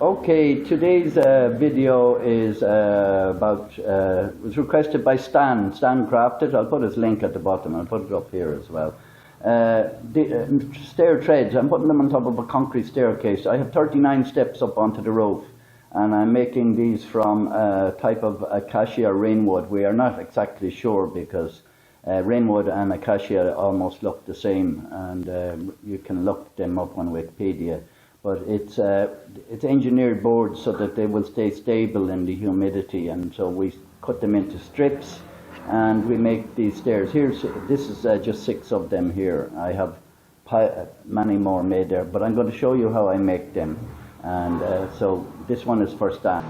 Okay, today's video is was requested by Stan Crafted. I'll put his link at the bottom. I'll put it up here as well. Stair treads. I'm putting them on top of a concrete staircase. I have 39 steps up onto the roof, and I'm making these from a type of acacia rainwood. We are not exactly sure because rainwood and acacia almost look the same, and you can look them up on Wikipedia. But it's engineered boards so that they will stay stable in the humidity, and so we cut them into strips and we make these stairs. This is just 6 of them here. I have many more made there, but I'm going to show you how I make them. And so this one is for Stan.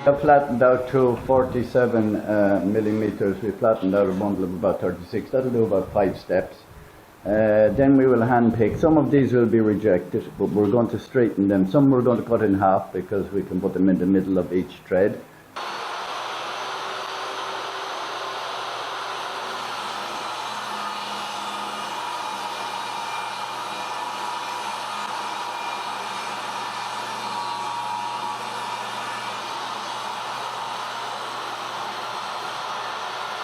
I flattened out to 47 millimeters. We flattened out a bundle of about 36. That'll do about 5 steps. Then we will hand pick. Some of these will be rejected, but we're going to straighten them. Some we're going to cut in half because we can put them in the middle of each thread.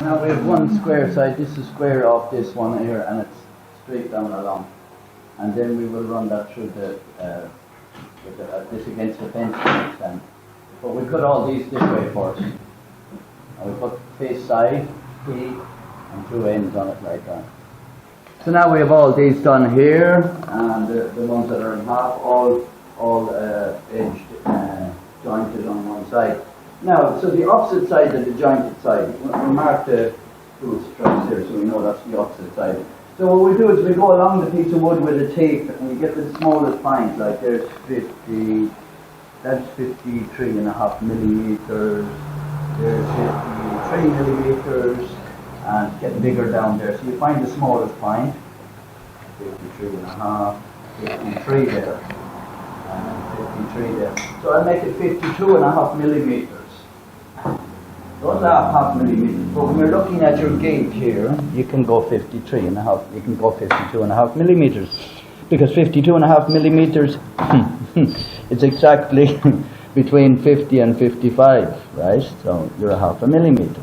Now we have one square side. This is square off this one here, and it's straight down along. And then we will run that through this against the fence next time. But we cut all these this way first. And we put face side, P, and 2 ends on it like that. So now we have all these done here, and the ones that are in half, all edged, jointed on one side. Now, so the opposite side of the jointed side, we mark the two stripes here so we know that's the opposite side. So what we do is we go along the piece of wood with a tape and we get the smallest point, like there's 50, that's 53.5 millimeters, there's 53 millimeters, and it's getting bigger down there. So you find the smallest point, 53.5, 53 there, and 53 there. So I'll make it 52.5 millimeters. Those are half millimeters, but when you're looking at your gauge here, you can go 53.5, you can go 52.5 millimeters, because 52.5 millimeters it's exactly between 50 and 55, right? So you're a half a millimeter.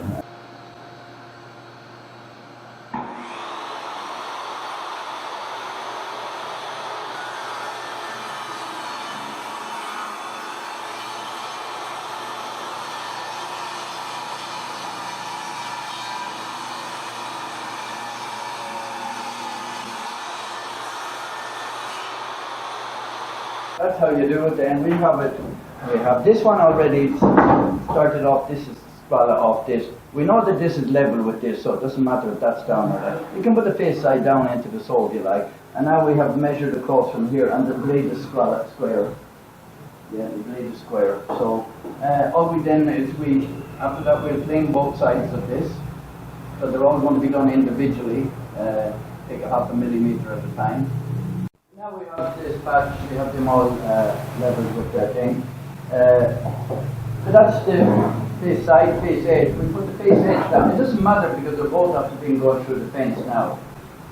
That's how you do it. Then we have this one already started off. This is squalor off this. We know that this is level with this, so it doesn't matter if that's down or that. You can put the face side down into the sole if you like. And now we have measured across from here, and the blade is square. Yeah, the blade is square. So all we then is after that we'll plane both sides of this. So they're all going to be done individually. Take a half a millimeter at a time. Now we have this patch, we have them all leveled with that thing. So that's the face side, face edge. We put the face edge down. It doesn't matter because they're both have to be going through the fence now.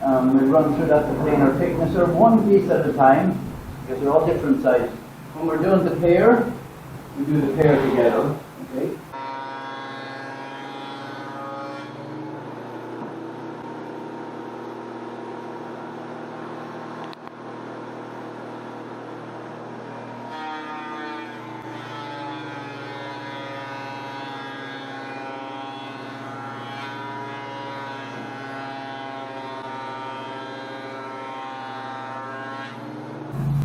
We run through that to planer thickness, or one piece at a time, because they're all different sizes. When we're doing the pair, we do the pair together. Okay.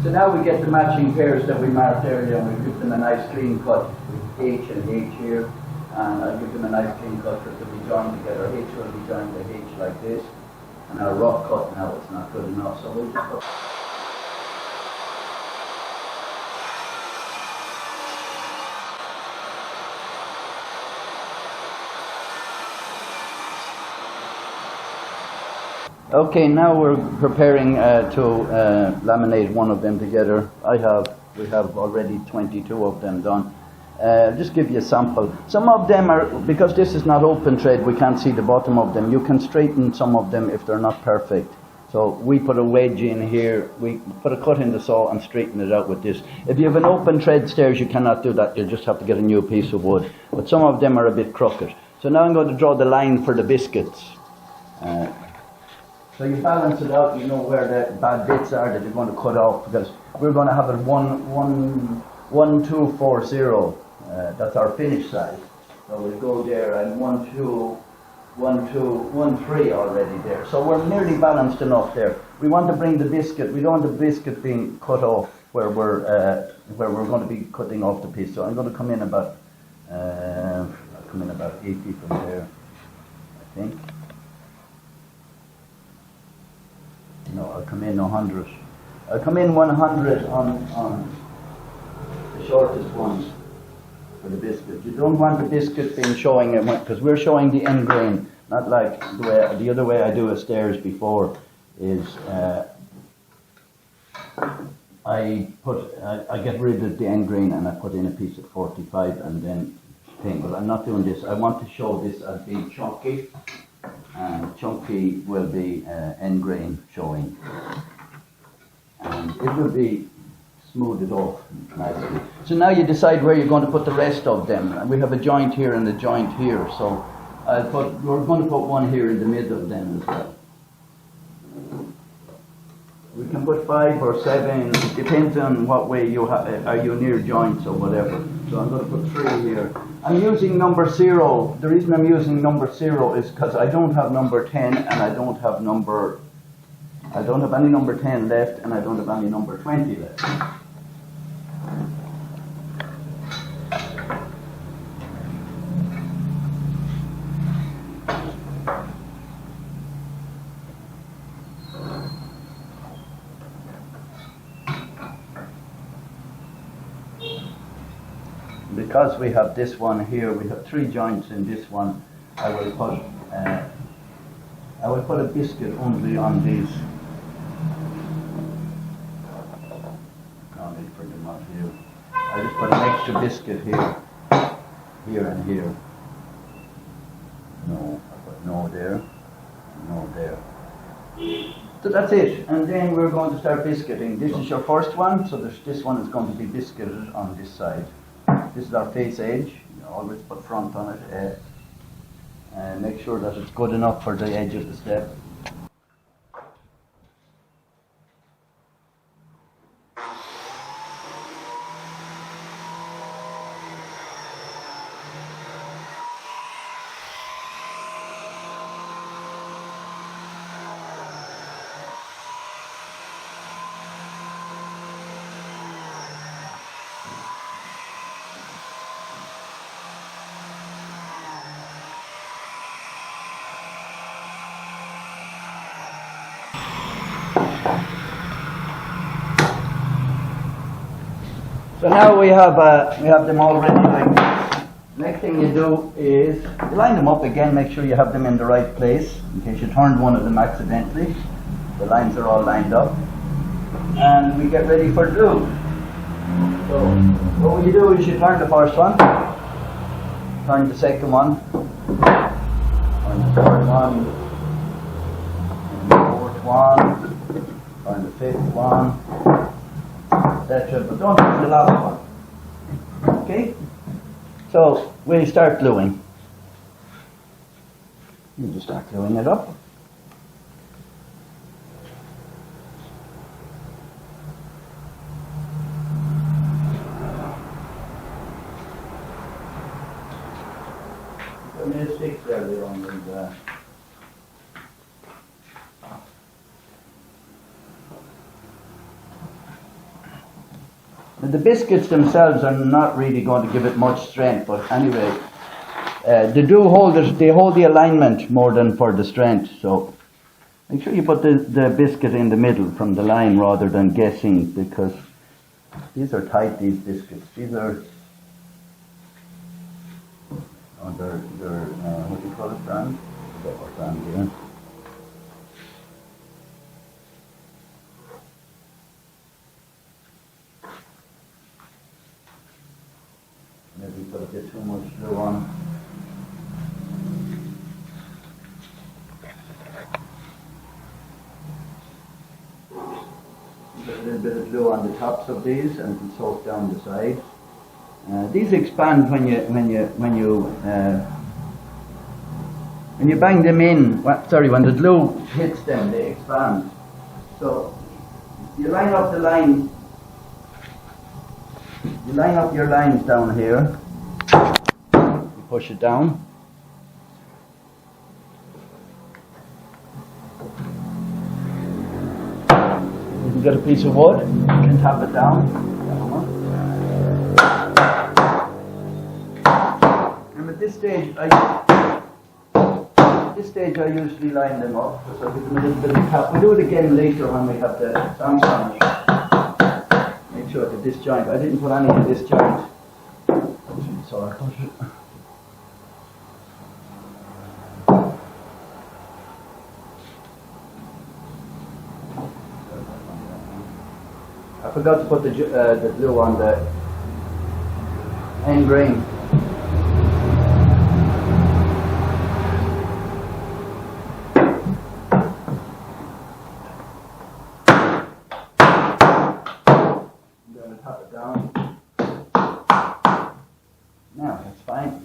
So now we get the matching pairs that we marked earlier, and we give them a nice clean cut with H and H here, And I'll give them a nice clean cut because they'll be joined together. H will be joined to H like this. And our rough cut now is not good enough, so we'll just put. Okay, now we're preparing to laminate one of them together. We have already 22 of them done. Just give you a sample. Some of them are, because this is not open thread, we can't see the bottom of them. You can straighten some of them if they're not perfect. So we put a wedge in here, we put a cut in the saw and straighten it out with this. If you have an open thread stairs, you cannot do that. You just have to get a new piece of wood. But some of them are a bit crooked. So now I'm going to draw the line for the biscuits. So you balance it out, you know where the bad bits are that you're going to cut off, because we're going to have it 1, 2, 4, 0. That's our finish size. So we'll go there and 1, 2, 1, 2, 1, 3 already there. So we're nearly balanced enough there. We want to bring the biscuit, we don't want the biscuit being cut off where we're going to be cutting off the piece. So I'm going to come in about, 80 from there, I think. No, I'll come in 100. I'll come in 100 on the shortest one for the biscuit. You don't want the biscuit being showing it, because we're showing the end grain, not like the other way I do a stairs before is I get rid of the end grain and I put in a piece of 45 and then thing. But I'm not doing this. I want to show this as being chunky. And chunky will be end grain showing, and it will be smoothed off nicely. So now you decide where you're going to put the rest of them. And we have a joint here and a joint here, so we're going to put one here in the middle of them as well. We can put 5 or 7, it depends on what way you are you near joints or whatever. So I'm going to put 3 here. I'm using number 0. The reason I'm using number 0 is because I don't have number 10 and I don't have any number 10 left and I don't have any number 20 left. Because we have this one here, we have 3 joints in this one. I will put a biscuit only on these. No need for them out here. I just put an extra biscuit here, here and here. No, I put no there, no there. So that's it. And then we're going to start biscuiting. This is your first one, so this one is going to be biscuited on this side. This is our face edge. You always put front on it and make sure that it's good enough for the edge of the step. So now we have them all ready like this. Next thing you do is you line them up again, make sure you have them in the right place in case you turned one of them accidentally. The lines are all lined up. And we get ready for glue. So what will you do is you turn the first one, turn the second one, turn the third one, turn the fourth one, turn the fifth one, etc. But don't turn the last one. Okay? So we start gluing. You just start gluing it up. Put me a stick there on the The biscuits themselves are not really going to give it much strength, but anyway, They do hold it, they hold the alignment more than for the strength, so make sure you put the biscuit in the middle from the line rather than guessing, because these are tight, these biscuits. These are, they're what do you call it, brand? I forget what brand here. Maybe put a bit too much glue on. Put a little bit of glue on the tops of these, and it'll soak down the side. These expand when you bang them in. When the glue hits them, they expand. So you line up the line. You line up your lines down here. You push it down. You can get a piece of wood. You can tap it down. And at this stage, I usually line them up. So I give them a little bit of tap. We'll do it again later when we have the sound sandwich. Make sure to disjoint. I didn't put any in this joint. So I push it. I forgot to put the glue on the end grain.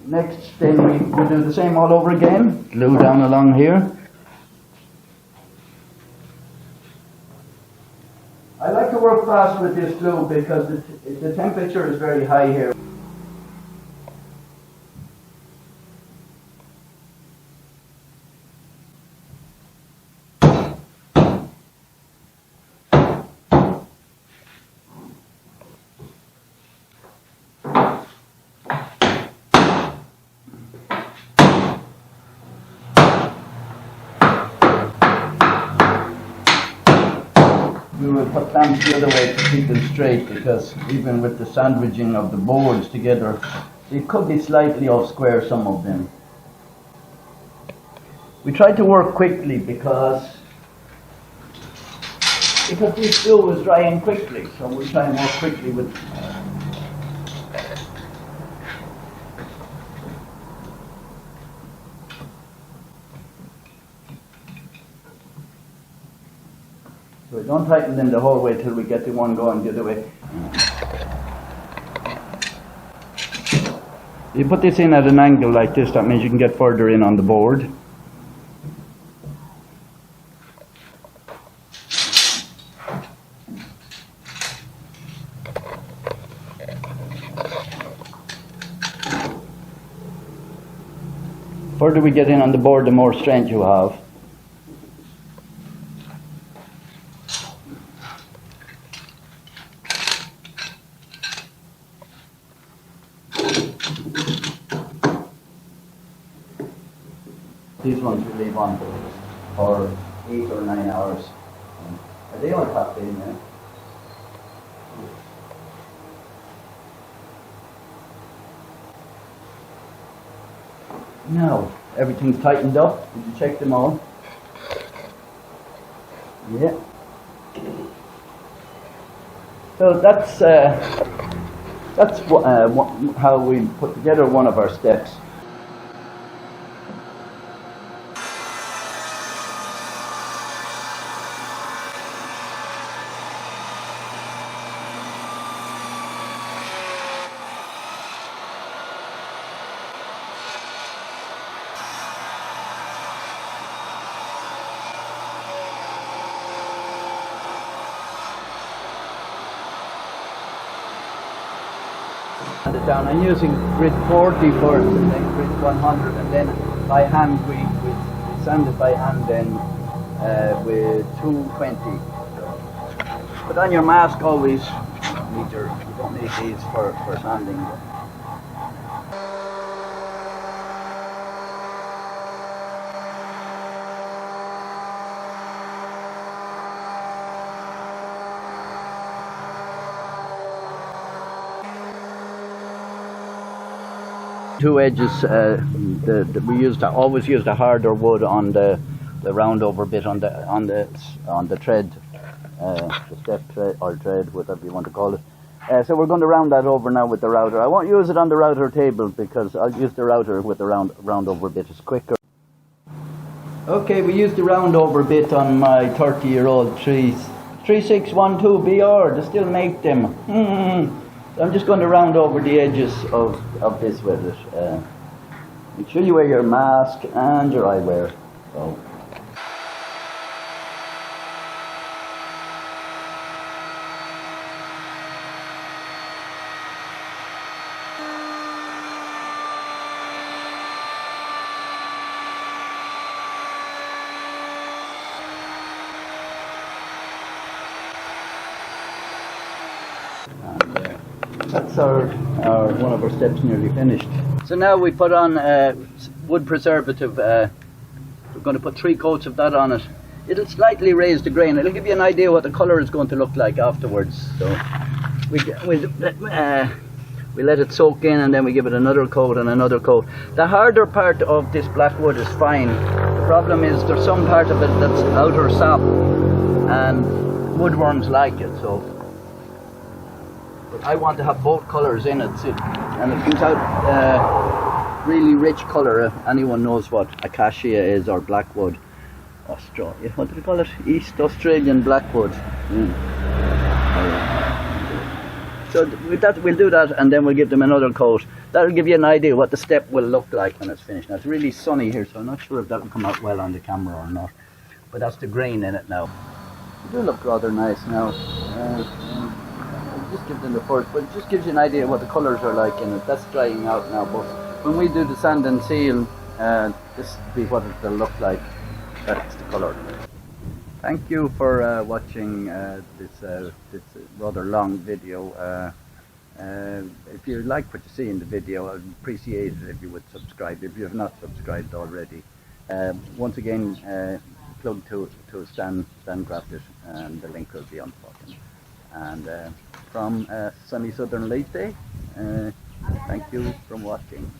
Next, then we do the same all over again. Glue down along here. I like to work fast with this glue because the temperature is very high here. We will put clamps the other way to keep them straight, because even with the sandwiching of the boards together, it could be slightly off square, some of them. We try to work quickly because this glue is drying quickly, so we try and work quickly with. So we don't tighten them the whole way till we get the one going the other way. You put this in at an angle like this, that means you can get further in on the board. The further we get in on the board, the more strength you have. These ones we leave on for 8 or 9 hours. Are they all tapped in now? Now, everything's tightened up. Did you check them all? Yeah. So that's how we put together one of our steps. It down. I'm using grid 40 first and then grid 100, and then by hand we sand it by hand then with 220. But on your mask always you don't need these for sanding. Two edges, we always used a harder wood on the round over bit on the tread, the step tread or tread, whatever you want to call it. So we're going to round that over now with the router. I won't use it on the router table because I'll use the router with the round over bit. It's quicker. Okay, we used the round over bit on my 30-year-old trees. 3612 BR, they still make them. So I'm just going to round over the edges of this with it. Make sure you wear your mask and your eyewear. So. That's our one of our steps nearly finished. So now we put on wood preservative. We're going to put 3 coats of that on it. It'll slightly raise the grain. It'll give you an idea what the colour is going to look like afterwards. So we let it soak in, and then we give it another coat and another coat. The harder part of this black wood is fine. The problem is there's some part of it that's outer sap, and woodworms like it. So. I want to have both colours in it, and it comes out really rich colour. Anyone knows what acacia is, or blackwood. What do they call it? East Australian blackwood. So with that, we'll do that, and then we'll give them another coat. That'll give you an idea what the step will look like when it's finished. Now it's really sunny here, so I'm not sure if that will come out well on the camera or not. But that's the grain in it now. It do look rather nice now. Just give them the first, but it just gives you an idea what the colours are like in it. That's drying out now, but when we do the sand and seal, this will be what it'll look like. That's the colour. Thank you for watching this rather long video. If you like what you see in the video, I'd appreciate it if you would subscribe, if you have not subscribed already. Once again, plug to Stan Grafted, and the link will be on the bottom. And from sunny southern Leyte, thank you for watching.